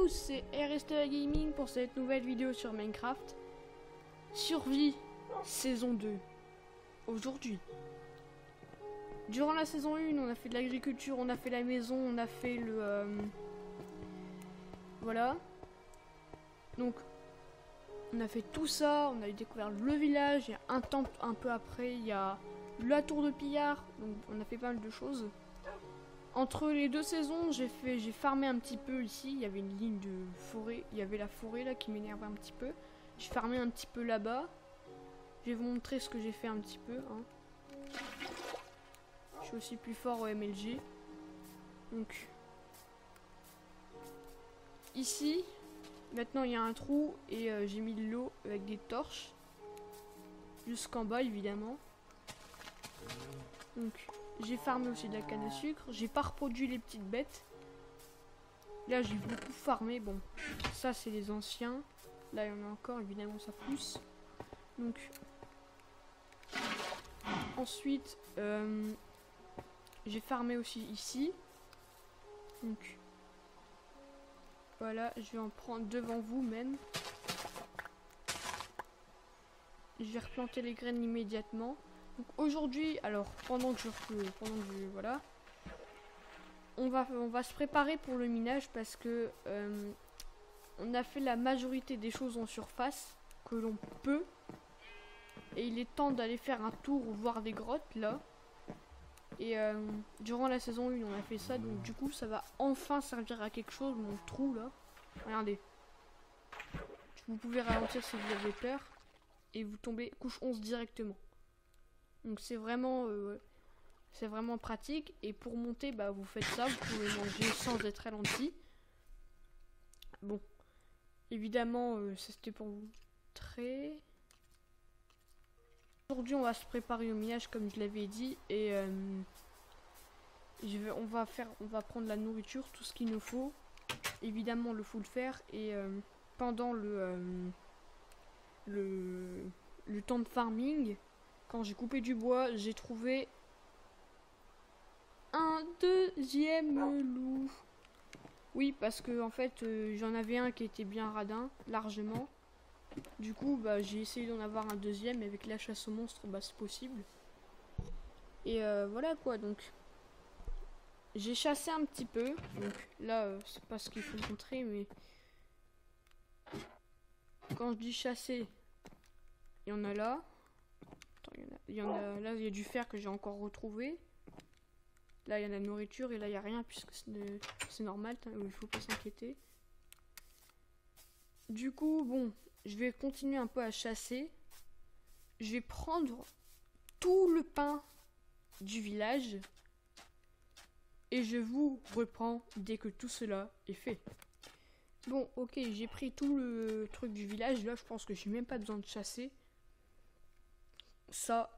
tous, c'est RSTA Gaming pour cette nouvelle vidéo sur Minecraft. Survie, saison 2. Aujourd'hui. Durant la saison 1, on a fait de l'agriculture, on a fait la maison, on a fait le... Voilà. Donc, on a fait tout ça, on a découvert le village, et un temps un peu après, il y a la tour de pillard, donc on a fait pas mal de choses. Entre les deux saisons, j'ai farmé un petit peu ici, il y avait une ligne de forêt, il y avait la forêt là qui m'énervait un petit peu. J'ai farmé un petit peu là-bas. Je vais vous montrer ce que j'ai fait un petit peu. Je suis aussi plus fort au MLG. Donc, ici, maintenant il y a un trou et j'ai mis de l'eau avec des torches. Jusqu'en bas évidemment. Donc, j'ai farmé aussi de la canne à sucre. J'ai pas reproduit les petites bêtes. Là, j'ai beaucoup farmé. Bon, ça, c'est les anciens. Là, il y en a encore. Évidemment, ça pousse. Donc, ensuite, j'ai farmé aussi ici. Donc, voilà. Je vais en prendre devant vous même. Je vais replanter les graines immédiatement. Donc aujourd'hui, alors pendant que voilà, on va se préparer pour le minage parce que on a fait la majorité des choses en surface que l'on peut et il est temps d'aller faire un tour voir des grottes là. Et durant la saison 1 on a fait ça, donc du coup ça va enfin servir à quelque chose. Mon trou là, regardez, vous pouvez ralentir si vous avez peur et vous tombez couche 11 directement. Donc c'est vraiment pratique. Et pour monter, bah vous faites ça, vous pouvez manger sans être ralenti. Bon, évidemment, c'était pour vous montrer. Aujourd'hui, on va se préparer au minage comme je l'avais dit et on va prendre la nourriture, tout ce qu'il nous faut. Évidemment, le full fer et pendant le temps de farming. Quand j'ai coupé du bois, j'ai trouvé un deuxième loup. Oui, parce que en fait, j'en avais un qui était bien radin, largement. Du coup, bah, j'ai essayé d'en avoir un deuxième. Avec la chasse aux monstres, bah, c'est possible. Et voilà quoi, donc j'ai chassé un petit peu. Donc là, c'est pas ce qu'il faut montrer, mais quand je dis chasser, il y en a là. Il y en a là, il y a du fer que j'ai encore retrouvé. Là, il y a la nourriture et là, il n'y a rien puisque c'est normal, il faut pas s'inquiéter. Du coup, bon, je vais continuer un peu à chasser. Je vais prendre tout le pain du village et je vous reprends dès que tout cela est fait. Bon, ok, j'ai pris tout le truc du village. Là, je pense que j'ai même pas besoin de chasser. Ça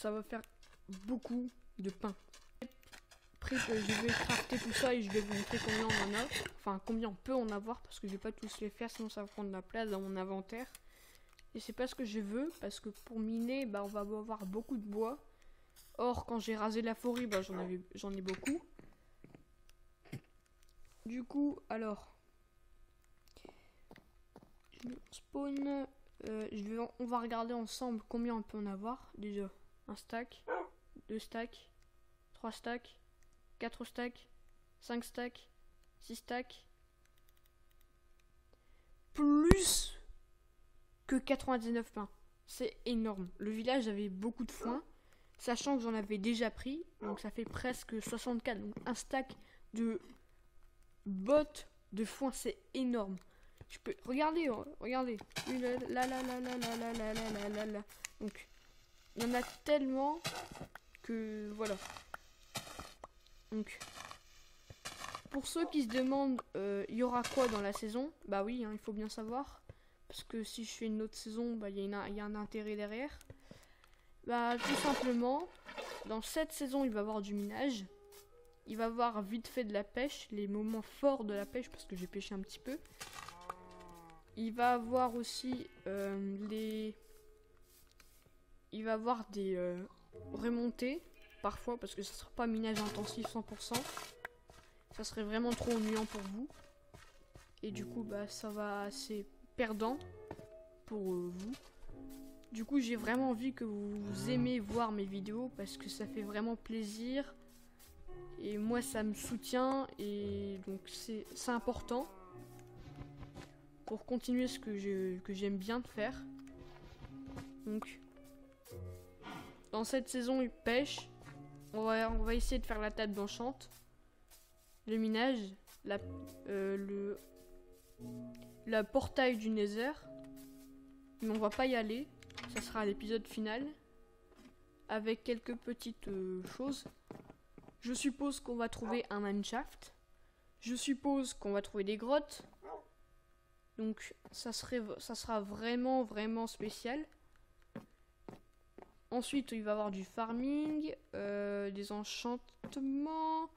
va faire beaucoup de pain. Après, je vais crafter tout ça et je vais vous montrer combien on en a. Enfin, combien on peut en avoir parce que je vais pas tous les faire, sinon ça va prendre de la place dans mon inventaire. Et c'est pas ce que je veux parce que pour miner, bah, on va avoir beaucoup de bois. Or, quand j'ai rasé la forêt, bah, j'en ai beaucoup. Du coup, alors, je me spawn. On va regarder ensemble combien on peut en avoir. Déjà, un stack, 2 stacks, 3 stacks, 4 stacks, 5 stacks, 6 stacks. Plus que 99 pains. C'est énorme. Le village avait beaucoup de foin, sachant que j'en avais déjà pris. Donc ça fait presque 64. Donc un stack de bottes de foin, c'est énorme. Je peux regardez. Là. Donc il y en a tellement que voilà. Donc pour ceux qui se demandent il y aura quoi dans la saison, bah oui, il faut bien savoir parce que si je fais une autre saison, bah il y a un intérêt derrière. Bah tout simplement, dans cette saison, il va y avoir du minage. Il va y avoir vite fait de la pêche, les moments forts de la pêche parce que j'ai pêché un petit peu. Il va avoir aussi il va avoir des remontées parfois parce que ça sera pas minage intensif 100%. Ça serait vraiment trop ennuyant pour vous. Et du coup, bah, ça va assez perdant pour vous. Du coup, j'ai vraiment envie que vous aimez voir mes vidéos parce que ça fait vraiment plaisir. Et moi, ça me soutient et donc c'est important pour continuer ce que j'aime bien faire. Donc, dans cette saison, il pêche. On va essayer de faire la table d'enchante, le minage, le portail du Nether. Mais on va pas y aller. Ça sera l'épisode final. Avec quelques petites choses. Je suppose qu'on va trouver un mineshaft. Je suppose qu'on va trouver des grottes. Donc ça sera vraiment vraiment spécial. Ensuite il va y avoir du farming, des enchantements.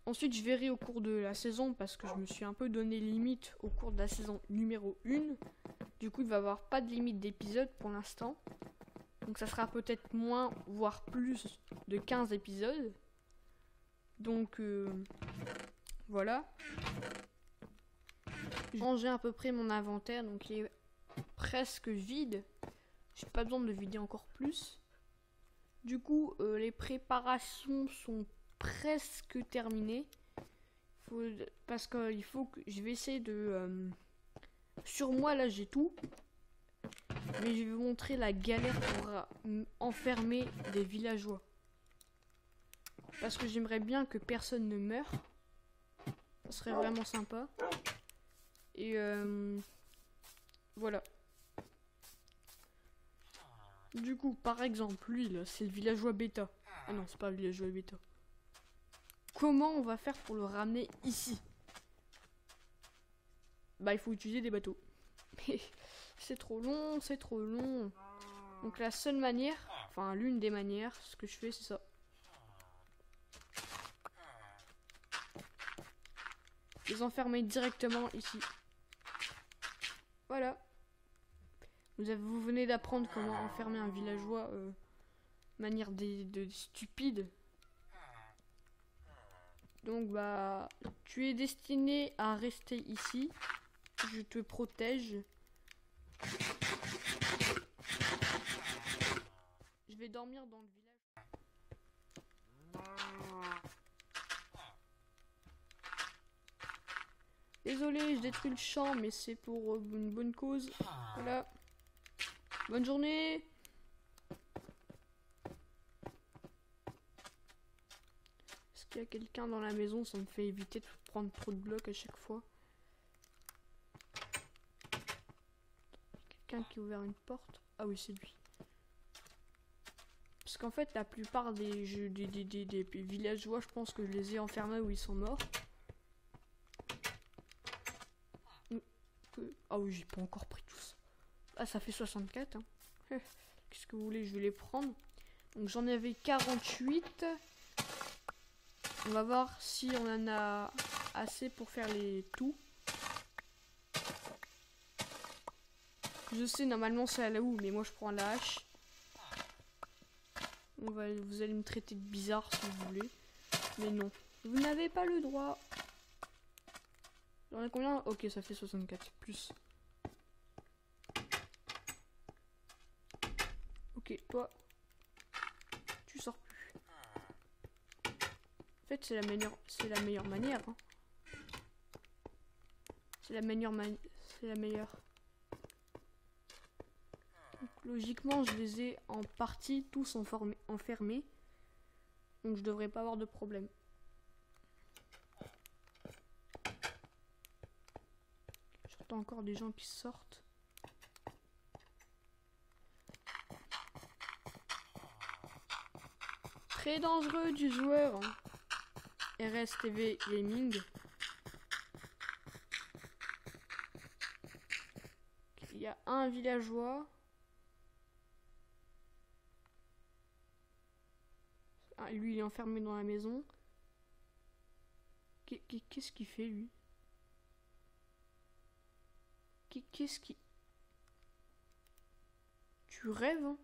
Ensuite je verrai au cours de la saison parce que je me suis un peu donné limite au cours de la saison numéro 1. Du coup il va y avoir pas de limite d'épisodes pour l'instant. Donc ça sera peut-être moins voire plus de 15 épisodes. Donc voilà. J'ai rangé à peu près mon inventaire, donc il est presque vide. J'ai pas besoin de le vider encore plus. Du coup, les préparations sont presque terminées. Parce que je vais essayer de... sur moi, là, j'ai tout. Mais je vais vous montrer la galère pour enfermer des villageois. Parce que j'aimerais bien que personne ne meure. Ça serait vraiment sympa. Et voilà. Du coup, par exemple, lui là, c'est le villageois bêta. Ah non, c'est pas le villageois bêta. Comment on va faire pour le ramener ici? Bah, il faut utiliser des bateaux. Mais c'est trop long, c'est trop long. Donc la seule manière, enfin l'une des manières, ce que je fais, c'est ça. Les enfermer directement ici. Voilà. Vous venez d'apprendre comment enfermer un villageois manière de stupide. Donc bah, tu es destiné à rester ici. Je te protège. Je vais dormir dans le village. Désolé, je détruis le champ, mais c'est pour une bonne cause. Voilà. Bonne journée. Est-ce qu'il y a quelqu'un dans la maison? Ça me fait éviter de prendre trop de blocs à chaque fois. Quelqu'un qui a ouvert une porte. Ah oui, c'est lui. Parce qu'en fait, la plupart des villageois, je pense que je les ai enfermés où ils sont morts. Ah oui, j'ai pas encore pris tous. Ah, ça fait 64. Hein. Qu'est-ce que vous voulez? Je vais les prendre. Donc j'en avais 48. On va voir si on en a assez pour faire les tout. Je sais, normalement c'est à la houe, mais moi je prends la hache. Vous allez me traiter de bizarre si vous voulez. Mais non, vous n'avez pas le droit. J'en ai combien? Ok, ça fait 64. Plus. Ok, toi. Tu sors plus. En fait, c'est la meilleure manière. Hein. C'est la meilleure. Donc, logiquement, je les ai en partie tous enfermés. Donc, je devrais pas avoir de problème. J'entends encore des gens qui sortent. Très dangereux du joueur. Hein. RSTV Gaming. Il y a un villageois. Ah, lui, il est enfermé dans la maison. Qu'est-ce qu'il fait, lui? Qu'est-ce qui... Tu rêves, hein?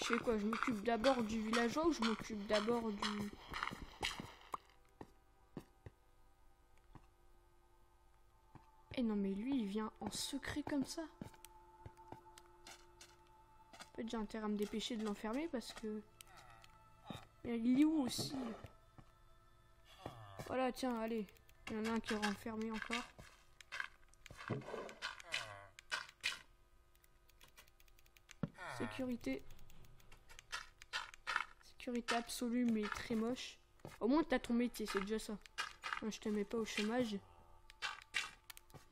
Je je fais quoi? Je m'occupe d'abord du villageois ou je m'occupe d'abord du... Eh non mais lui il vient en secret comme ça. En fait j'ai intérêt à me dépêcher de l'enfermer parce que... Mais il est où aussi? Voilà tiens allez. Il y en a un qui est renfermé encore. Sécurité. Sécurité absolue mais très moche. Au moins t'as ton métier, c'est déjà ça. Moi, je te mets pas au chômage.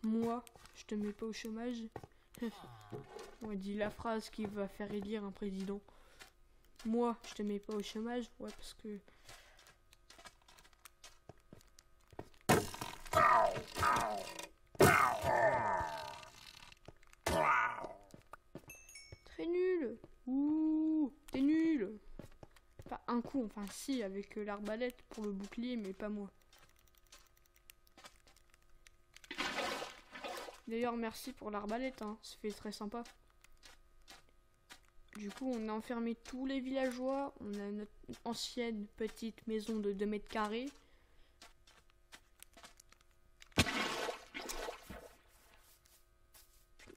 Moi, je te mets pas au chômage. On dit la phrase qui va faire élire un président. Moi, je te mets pas au chômage. Ouais, parce que... Très nul. Ouh, t'es nul. Pas un coup, enfin si, avec l'arbalète pour le bouclier, mais pas moi. D'ailleurs, merci pour l'arbalète, hein. Ça fait très sympa. Du coup, on a enfermé tous les villageois. On a notre ancienne petite maison de 2 mètres carrés. Je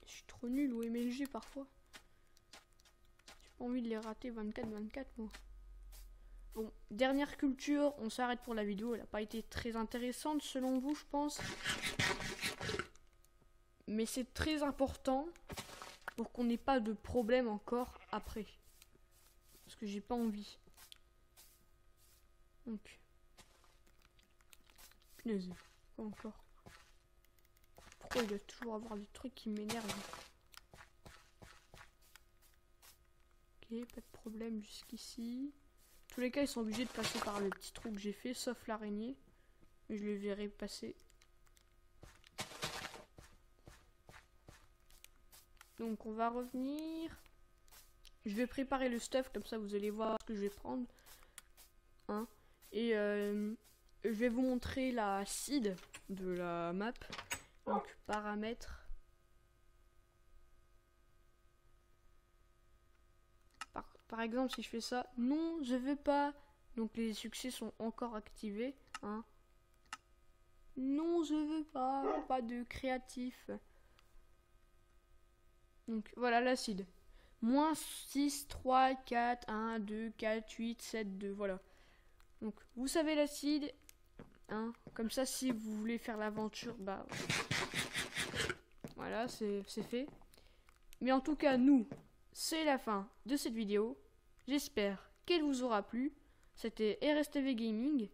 suis trop nul au MLG parfois. J'ai pas envie de les rater 24-24 moi. Bon, dernière culture, on s'arrête pour la vidéo. Elle n'a pas été très intéressante selon vous, je pense. Mais c'est très important pour qu'on n'ait pas de problème encore après. Parce que j'ai pas envie. Donc. Punaise. Quoi encore? Pourquoi il doit toujours avoir des trucs qui m'énervent? Ok, pas de problème jusqu'ici. En tous les cas, ils sont obligés de passer par le petit trou que j'ai fait, sauf l'araignée. Mais je le verrai passer. Donc on va revenir. Je vais préparer le stuff, comme ça vous allez voir ce que je vais prendre. Hein. Et je vais vous montrer la seed de la map. Donc paramètres. Par exemple, si je fais ça, non, je veux pas. Donc les succès sont encore activés. Hein. Non, je veux pas de créatif. Donc voilà l'acide. Moins 6, 3, 4, 1, 2, 4, 8, 7, 2. Voilà. Donc vous savez l'acide. Hein, comme ça, si vous voulez faire l'aventure, bah voilà, c'est fait. Mais en tout cas, nous, c'est la fin de cette vidéo. J'espère qu'elle vous aura plu. C'était RSTV Gaming.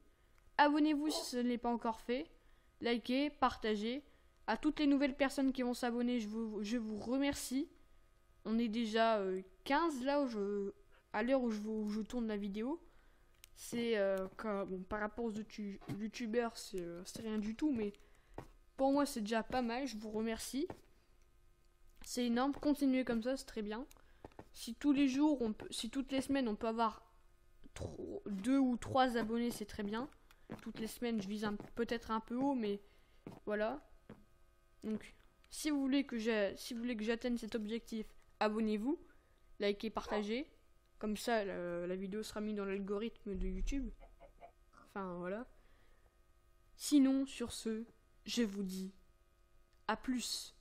Abonnez-vous si ce n'est pas encore fait. Likez, partagez. À toutes les nouvelles personnes qui vont s'abonner, je vous remercie. On est déjà 15 là à l'heure où je tourne la vidéo. C'est bon, par rapport aux youtubeurs, c'est rien du tout, mais pour moi c'est déjà pas mal. Je vous remercie. C'est énorme. Continuez comme ça, c'est très bien. Si tous les jours, si toutes les semaines on peut avoir 2 ou 3 abonnés, c'est très bien. Toutes les semaines, je vise peut-être un peu haut, mais voilà. Donc, si vous voulez que j'atteigne cet objectif, abonnez-vous, likez, partagez. Comme ça, la vidéo sera mise dans l'algorithme de YouTube. Enfin, voilà. Sinon, sur ce, je vous dis à plus.